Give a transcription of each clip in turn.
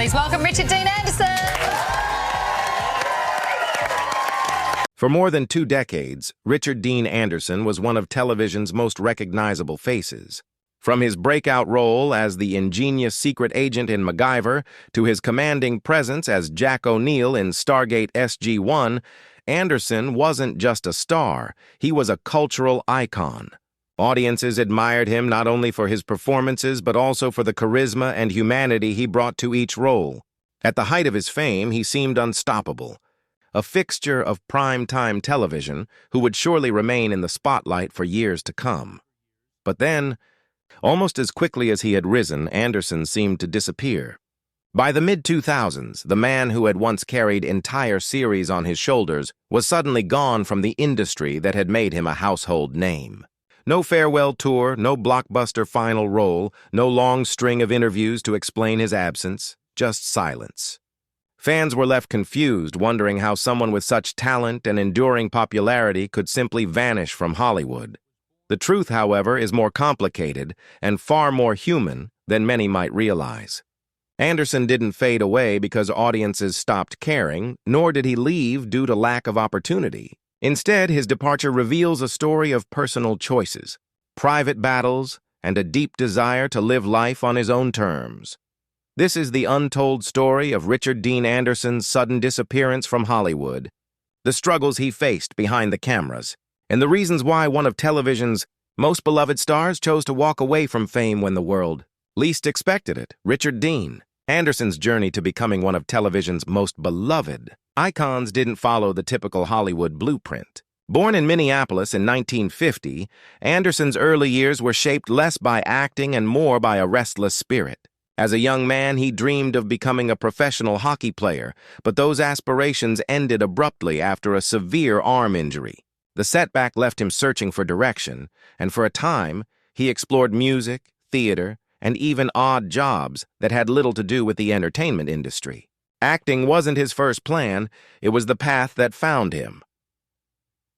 Please welcome Richard Dean Anderson. For more than 2 decades, Richard Dean Anderson was one of television's most recognizable faces. From his breakout role as the ingenious secret agent in MacGyver to his commanding presence as Jack O'Neill in Stargate SG-1, Anderson wasn't just a star, he was a cultural icon. Audiences admired him not only for his performances but also for the charisma and humanity he brought to each role. At the height of his fame, he seemed unstoppable, a fixture of prime-time television who would surely remain in the spotlight for years to come. But then, almost as quickly as he had risen, Anderson seemed to disappear. By the mid-2000s, the man who had once carried entire series on his shoulders was suddenly gone from the industry that had made him a household name. No farewell tour, no blockbuster final role, no long string of interviews to explain his absence, just silence. Fans were left confused, wondering how someone with such talent and enduring popularity could simply vanish from Hollywood. The truth, however, is more complicated and far more human than many might realize. Anderson didn't fade away because audiences stopped caring, nor did he leave due to lack of opportunity. Instead, his departure reveals a story of personal choices, private battles, and a deep desire to live life on his own terms. This is the untold story of Richard Dean Anderson's sudden disappearance from Hollywood, the struggles he faced behind the cameras, and the reasons why one of television's most beloved stars chose to walk away from fame when the world least expected it. Richard Dean Anderson's journey to becoming one of television's most beloved icons didn't follow the typical Hollywood blueprint. Born in Minneapolis in 1950, Anderson's early years were shaped less by acting and more by a restless spirit. As a young man, he dreamed of becoming a professional hockey player, but those aspirations ended abruptly after a severe arm injury. The setback left him searching for direction, and for a time, he explored music, theater, and even odd jobs that had little to do with the entertainment industry. Acting wasn't his first plan, it was the path that found him.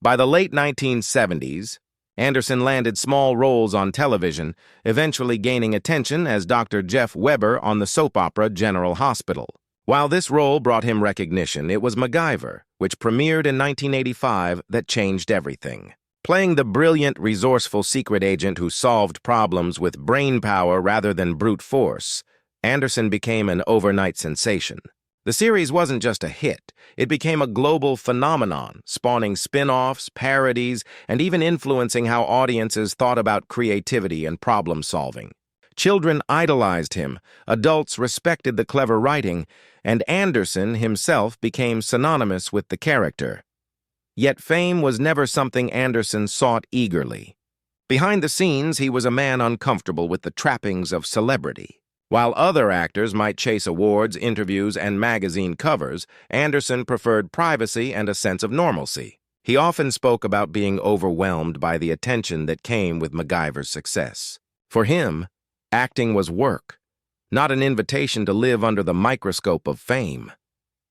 By the late 1970s, Anderson landed small roles on television, eventually gaining attention as Dr. Jeff Weber on the soap opera General Hospital. While this role brought him recognition, it was MacGyver, which premiered in 1985, that changed everything. Playing the brilliant, resourceful secret agent who solved problems with brainpower rather than brute force, Anderson became an overnight sensation. The series wasn't just a hit, it became a global phenomenon, spawning spin-offs, parodies, and even influencing how audiences thought about creativity and problem-solving. Children idolized him, adults respected the clever writing, and Anderson himself became synonymous with the character. Yet fame was never something Anderson sought eagerly. Behind the scenes, he was a man uncomfortable with the trappings of celebrity. While other actors might chase awards, interviews, and magazine covers, Anderson preferred privacy and a sense of normalcy. He often spoke about being overwhelmed by the attention that came with MacGyver's success. For him, acting was work, not an invitation to live under the microscope of fame.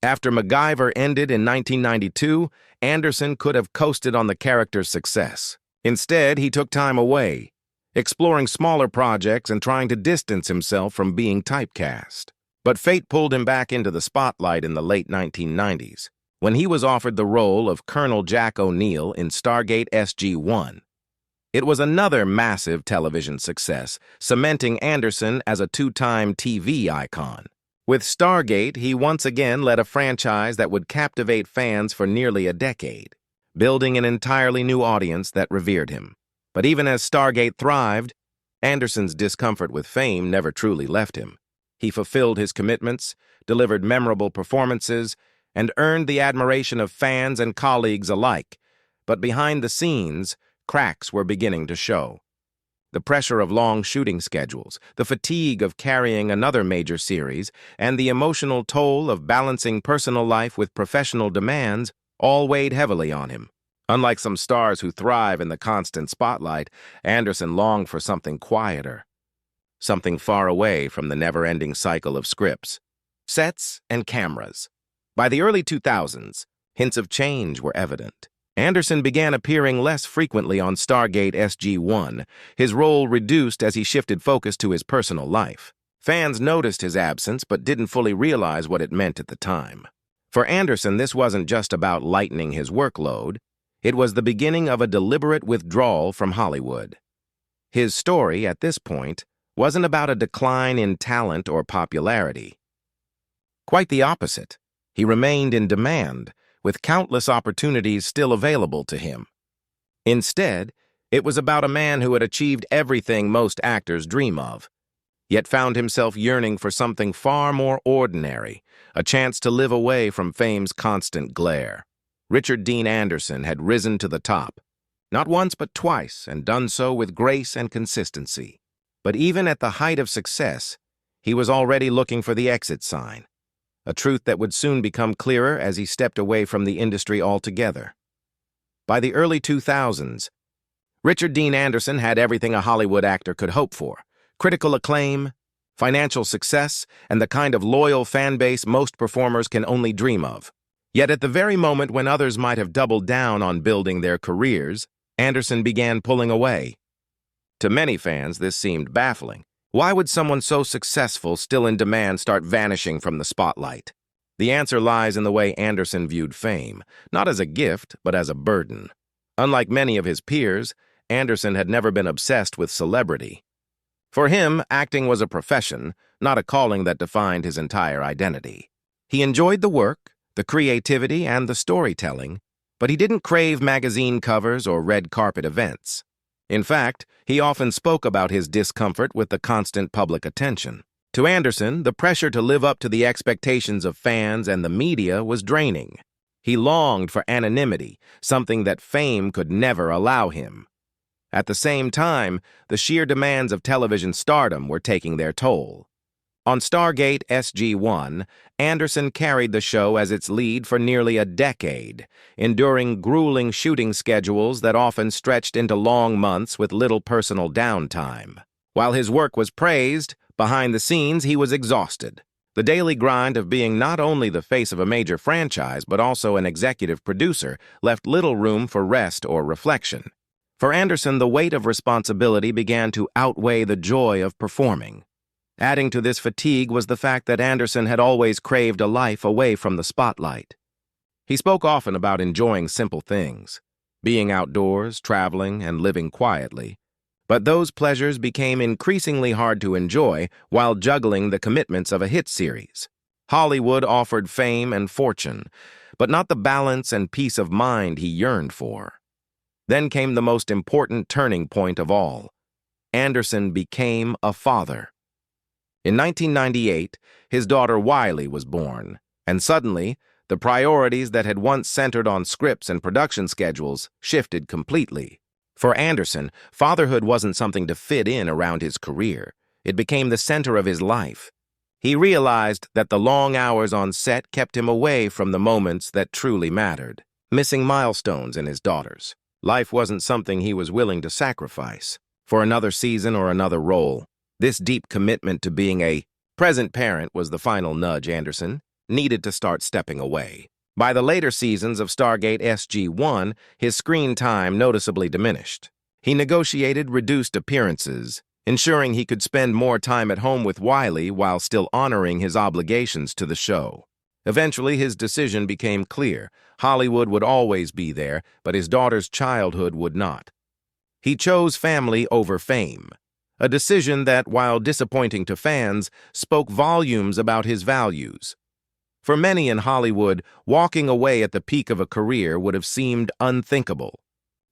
After MacGyver ended in 1992, Anderson could have coasted on the character's success. Instead, he took time away, exploring smaller projects and trying to distance himself from being typecast. But fate pulled him back into the spotlight in the late 1990s, when he was offered the role of Colonel Jack O'Neill in Stargate SG-1. It was another massive television success, cementing Anderson as a 2-time TV icon. With Stargate, he once again led a franchise that would captivate fans for nearly a decade, building an entirely new audience that revered him. But even as Stargate thrived, Anderson's discomfort with fame never truly left him. He fulfilled his commitments, delivered memorable performances, and earned the admiration of fans and colleagues alike. But behind the scenes, cracks were beginning to show. The pressure of long shooting schedules, the fatigue of carrying another major series, and the emotional toll of balancing personal life with professional demands all weighed heavily on him. Unlike some stars who thrive in the constant spotlight, Anderson longed for something quieter, something far away from the never-ending cycle of scripts, sets, and cameras. By the early 2000s, hints of change were evident. Anderson began appearing less frequently on Stargate SG-1, his role reduced as he shifted focus to his personal life. Fans noticed his absence but didn't fully realize what it meant at the time. For Anderson, this wasn't just about lightening his workload. It was the beginning of a deliberate withdrawal from Hollywood. His story, at this point, wasn't about a decline in talent or popularity. Quite the opposite. He remained in demand, with countless opportunities still available to him. Instead, it was about a man who had achieved everything most actors dream of, yet found himself yearning for something far more ordinary, a chance to live away from fame's constant glare. Richard Dean Anderson had risen to the top, not once but twice, and done so with grace and consistency. But even at the height of success, he was already looking for the exit sign, a truth that would soon become clearer as he stepped away from the industry altogether. By the early 2000s, Richard Dean Anderson had everything a Hollywood actor could hope for: critical acclaim, financial success, and the kind of loyal fan base most performers can only dream of. Yet at the very moment when others might have doubled down on building their careers, Anderson began pulling away. To many fans, this seemed baffling. Why would someone so successful, still in demand, start vanishing from the spotlight? The answer lies in the way Anderson viewed fame, not as a gift, but as a burden. Unlike many of his peers, Anderson had never been obsessed with celebrity. For him, acting was a profession, not a calling that defined his entire identity. He enjoyed the work, the creativity, and the storytelling, but he didn't crave magazine covers or red carpet events. In fact, he often spoke about his discomfort with the constant public attention. To Anderson, the pressure to live up to the expectations of fans and the media was draining. He longed for anonymity, something that fame could never allow him. At the same time, the sheer demands of television stardom were taking their toll. On Stargate SG-1, Anderson carried the show as its lead for nearly a decade, enduring grueling shooting schedules that often stretched into long months with little personal downtime. While his work was praised, behind the scenes he was exhausted. The daily grind of being not only the face of a major franchise but also an executive producer left little room for rest or reflection. For Anderson, the weight of responsibility began to outweigh the joy of performing. Adding to this fatigue was the fact that Anderson had always craved a life away from the spotlight. He spoke often about enjoying simple things, being outdoors, traveling, and living quietly. But those pleasures became increasingly hard to enjoy while juggling the commitments of a hit series. Hollywood offered fame and fortune, but not the balance and peace of mind he yearned for. Then came the most important turning point of all. Anderson became a father. In 1998, his daughter Wiley was born, and suddenly, the priorities that had once centered on scripts and production schedules shifted completely. For Anderson, fatherhood wasn't something to fit in around his career. It became the center of his life. He realized that the long hours on set kept him away from the moments that truly mattered, missing milestones in his daughters. Life wasn't something he was willing to sacrifice for another season or another role. This deep commitment to being a present parent was the final nudge Anderson needed to start stepping away. By the later seasons of Stargate SG-1, his screen time noticeably diminished. He negotiated reduced appearances, ensuring he could spend more time at home with Wiley while still honoring his obligations to the show. Eventually, his decision became clear. Hollywood would always be there, but his daughter's childhood would not. He chose family over fame, a decision that, while disappointing to fans, spoke volumes about his values. For many in Hollywood, walking away at the peak of a career would have seemed unthinkable.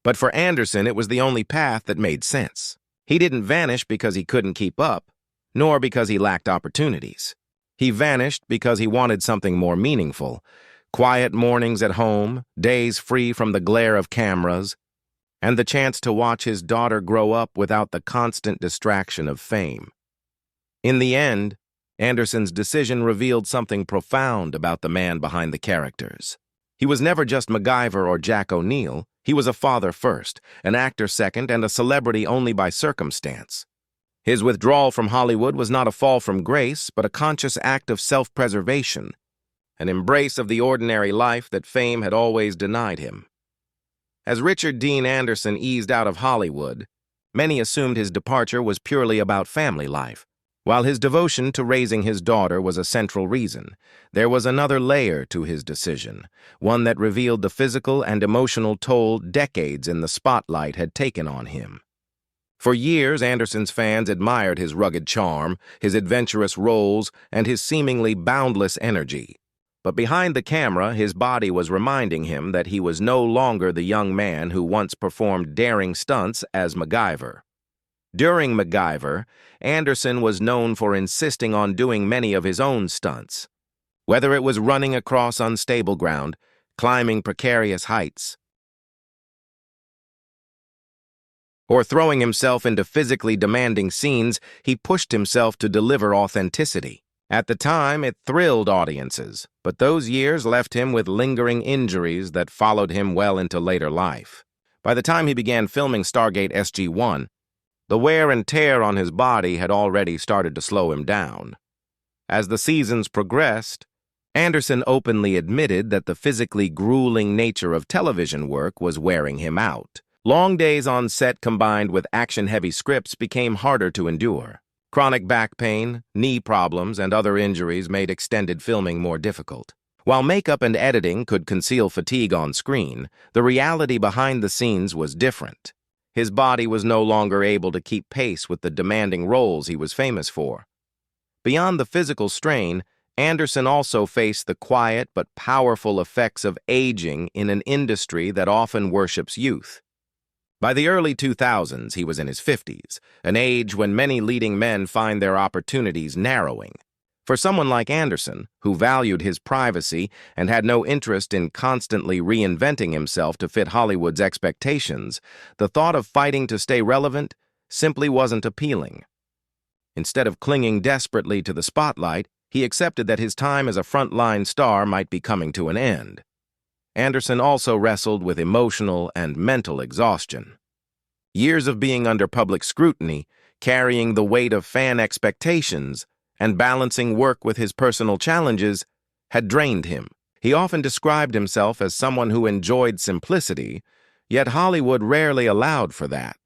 But for Anderson, it was the only path that made sense. He didn't vanish because he couldn't keep up, nor because he lacked opportunities. He vanished because he wanted something more meaningful: quiet mornings at home, days free from the glare of cameras, and the chance to watch his daughter grow up without the constant distraction of fame. In the end, Anderson's decision revealed something profound about the man behind the characters. He was never just MacGyver or Jack O'Neill. He was a father first, an actor second, and a celebrity only by circumstance. His withdrawal from Hollywood was not a fall from grace, but a conscious act of self-preservation, an embrace of the ordinary life that fame had always denied him. As Richard Dean Anderson eased out of Hollywood, many assumed his departure was purely about family life. While his devotion to raising his daughter was a central reason, there was another layer to his decision, one that revealed the physical and emotional toll decades in the spotlight had taken on him. For years, Anderson's fans admired his rugged charm, his adventurous roles, and his seemingly boundless energy. But behind the camera, his body was reminding him that he was no longer the young man who once performed daring stunts as MacGyver. During MacGyver, Anderson was known for insisting on doing many of his own stunts. Whether it was running across unstable ground, climbing precarious heights, or throwing himself into physically demanding scenes, he pushed himself to deliver authenticity. At the time, it thrilled audiences, but those years left him with lingering injuries that followed him well into later life. By the time he began filming Stargate SG-1, the wear and tear on his body had already started to slow him down. As the seasons progressed, Anderson openly admitted that the physically grueling nature of television work was wearing him out. Long days on set combined with action-heavy scripts became harder to endure. Chronic back pain, knee problems, and other injuries made extended filming more difficult. While makeup and editing could conceal fatigue on screen, the reality behind the scenes was different. His body was no longer able to keep pace with the demanding roles he was famous for. Beyond the physical strain, Anderson also faced the quiet but powerful effects of aging in an industry that often worships youth. By the early 2000s, he was in his 50s, an age when many leading men find their opportunities narrowing. For someone like Anderson, who valued his privacy and had no interest in constantly reinventing himself to fit Hollywood's expectations, the thought of fighting to stay relevant simply wasn't appealing. Instead of clinging desperately to the spotlight, he accepted that his time as a frontline star might be coming to an end. Anderson also wrestled with emotional and mental exhaustion. Years of being under public scrutiny, carrying the weight of fan expectations, and balancing work with his personal challenges had drained him. He often described himself as someone who enjoyed simplicity, yet Hollywood rarely allowed for that.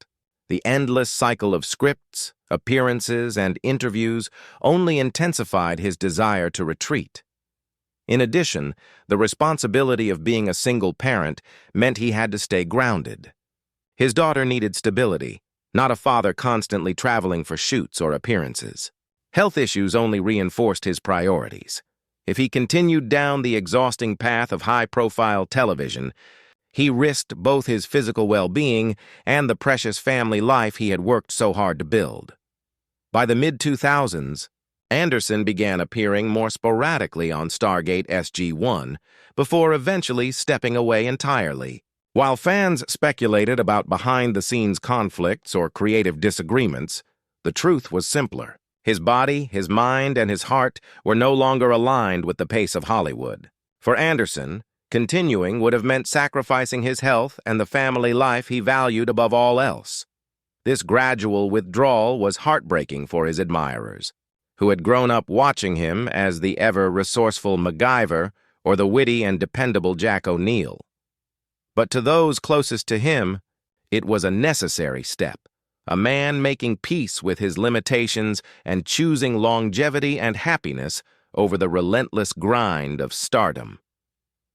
The endless cycle of scripts, appearances, and interviews only intensified his desire to retreat. In addition, the responsibility of being a single parent meant he had to stay grounded. His daughter needed stability, not a father constantly traveling for shoots or appearances. Health issues only reinforced his priorities. If he continued down the exhausting path of high-profile television, he risked both his physical well-being and the precious family life he had worked so hard to build. By the mid-2000s, Anderson began appearing more sporadically on Stargate SG-1 before eventually stepping away entirely. While fans speculated about behind-the-scenes conflicts or creative disagreements, the truth was simpler. His body, his mind, and his heart were no longer aligned with the pace of Hollywood. For Anderson, continuing would have meant sacrificing his health and the family life he valued above all else. This gradual withdrawal was heartbreaking for his admirers, who had grown up watching him as the ever-resourceful MacGyver or the witty and dependable Jack O'Neill. But to those closest to him, it was a necessary step. A man making peace with his limitations and choosing longevity and happiness over the relentless grind of stardom.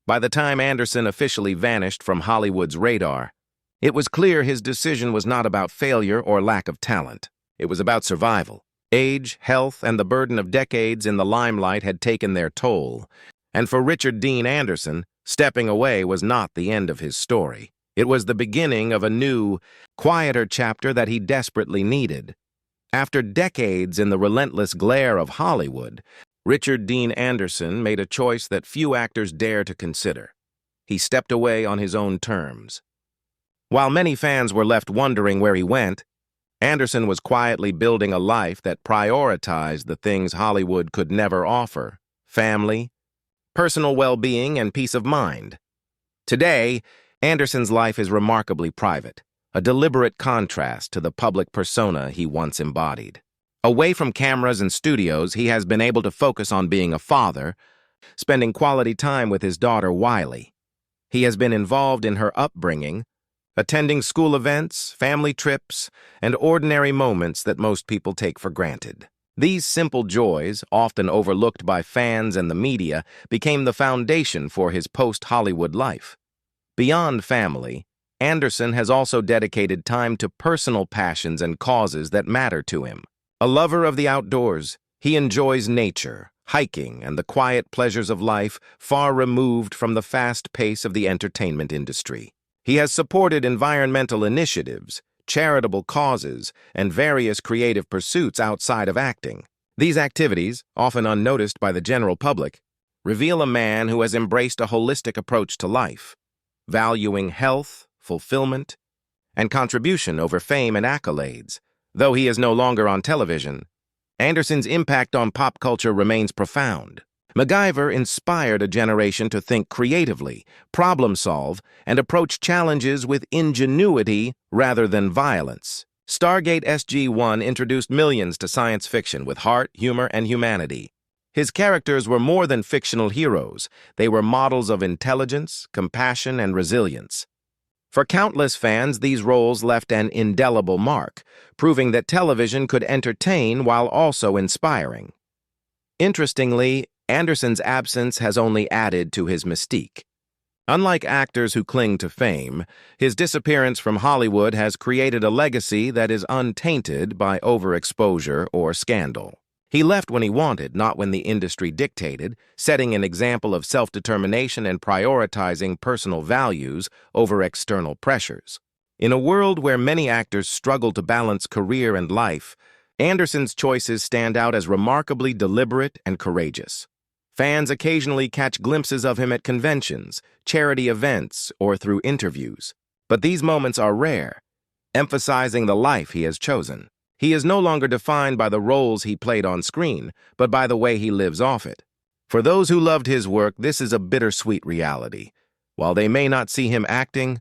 By the time Anderson officially vanished from Hollywood's radar, it was clear his decision was not about failure or lack of talent. It was about survival. Age, health, and the burden of decades in the limelight had taken their toll. And for Richard Dean Anderson, stepping away was not the end of his story. It was the beginning of a new, quieter chapter that he desperately needed. After decades in the relentless glare of Hollywood, Richard Dean Anderson made a choice that few actors dare to consider. He stepped away on his own terms. While many fans were left wondering where he went, Anderson was quietly building a life that prioritized the things Hollywood could never offer: family, personal well-being, and peace of mind. Today, Anderson's life is remarkably private, a deliberate contrast to the public persona he once embodied. Away from cameras and studios, he has been able to focus on being a father, spending quality time with his daughter Wiley. He has been involved in her upbringing, attending school events, family trips, and ordinary moments that most people take for granted. These simple joys, often overlooked by fans and the media, became the foundation for his post-Hollywood life. Beyond family, Anderson has also dedicated time to personal passions and causes that matter to him. A lover of the outdoors, he enjoys nature, hiking, and the quiet pleasures of life, far removed from the fast pace of the entertainment industry. He has supported environmental initiatives, charitable causes, and various creative pursuits outside of acting. These activities, often unnoticed by the general public, reveal a man who has embraced a holistic approach to life, valuing health, fulfillment, and contribution over fame and accolades. Though he is no longer on television, Anderson's impact on pop culture remains profound. MacGyver inspired a generation to think creatively, problem-solve, and approach challenges with ingenuity rather than violence. Stargate SG-1 introduced millions to science fiction with heart, humor, and humanity. His characters were more than fictional heroes. They were models of intelligence, compassion, and resilience. For countless fans, these roles left an indelible mark, proving that television could entertain while also inspiring. Interestingly, Anderson's absence has only added to his mystique. Unlike actors who cling to fame, his disappearance from Hollywood has created a legacy that is untainted by overexposure or scandal. He left when he wanted, not when the industry dictated, setting an example of self-determination and prioritizing personal values over external pressures. In a world where many actors struggle to balance career and life, Anderson's choices stand out as remarkably deliberate and courageous. Fans occasionally catch glimpses of him at conventions, charity events, or through interviews. But these moments are rare, emphasizing the life he has chosen. He is no longer defined by the roles he played on screen, but by the way he lives off it. For those who loved his work, this is a bittersweet reality. While they may not see him acting,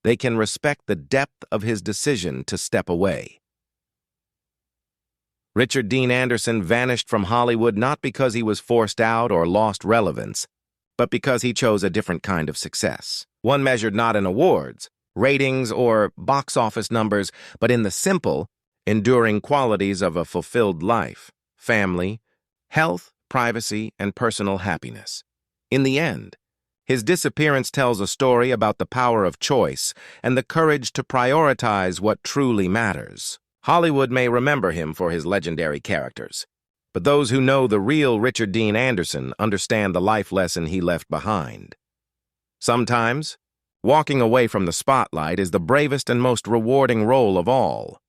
they can respect the depth of his decision to step away. Richard Dean Anderson vanished from Hollywood not because he was forced out or lost relevance, but because he chose a different kind of success. One measured not in awards, ratings, or box office numbers, but in the simple, enduring qualities of a fulfilled life, family, health, privacy, and personal happiness. In the end, his disappearance tells a story about the power of choice and the courage to prioritize what truly matters. Hollywood may remember him for his legendary characters, but those who know the real Richard Dean Anderson understand the life lesson he left behind. Sometimes, walking away from the spotlight is the bravest and most rewarding role of all.